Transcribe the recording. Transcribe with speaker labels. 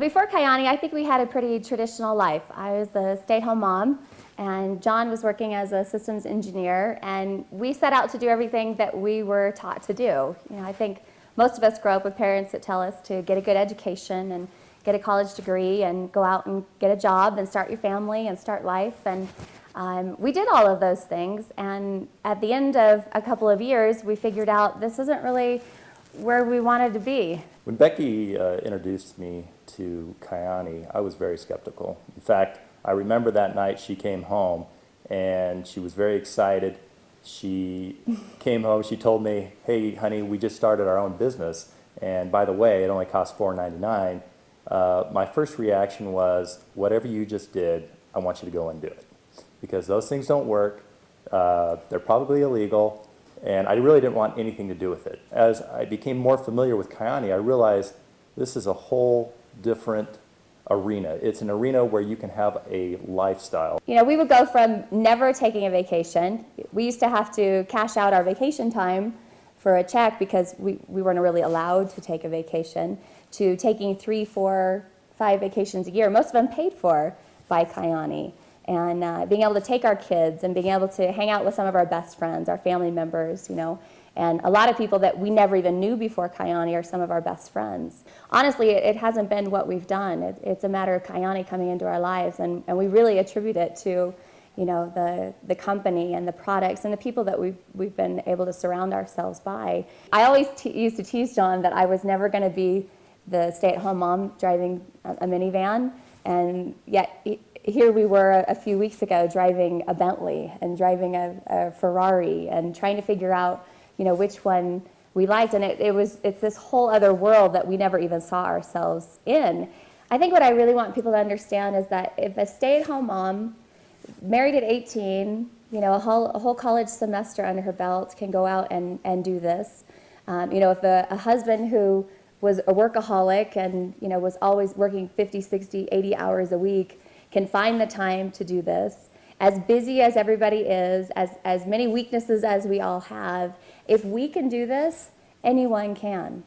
Speaker 1: Before Kyani, I think we had a pretty traditional life. I was a stay-at-home mom, and John was working as a systems engineer, and we set out to do everything that we were taught to do. I think most of us grow up with parents that tell us to get a good education and get a college degree and go out and get a job and start your family and start life. And we did all of those things, and at the end of a couple of years, we figured out this isn't really where we wanted to be.
Speaker 2: When Becky introduced me to Kyani, I was very skeptical. In fact, I remember that night she came home and she was very excited. She came home, she told me, "Hey honey, we just started our own business, and by the way, it only costs $4.99. My first reaction was, whatever you just did, I want you to go and do it. Because those things don't work, they're probably illegal, and I really didn't want anything to do with it. As I became more familiar with Kyani, I realized this is a whole different arena. It's an arena where you can have a lifestyle.
Speaker 1: We would go from never taking a vacation. We used to have to cash out our vacation time for a check because we weren't really allowed to take a vacation, to taking 3, 4, 5 vacations a year, most of them paid for by Kyani. And being able to take our kids and being able to hang out with some of our best friends, our family members, and a lot of people that we never even knew before Kyani are some of our best friends. Honestly, it hasn't been what we've done. It's a matter of Kyani coming into our lives, and we really attribute it to, the company and the products and the people that we've been able to surround ourselves by. I always used to tease John that I was never going to be the stay-at-home mom driving a minivan, and yet here we were a few weeks ago driving a Bentley and driving a Ferrari and trying to figure out which one we liked, and it's this whole other world that we never even saw ourselves in. I think what I really want people to understand is that if a stay-at-home mom, married at 18, a whole college semester under her belt can go out and do this. If a husband who was a workaholic and was always working 50, 60, 80 hours a week can find the time to do this, as busy as everybody is, as many weaknesses as we all have, if we can do this, anyone can.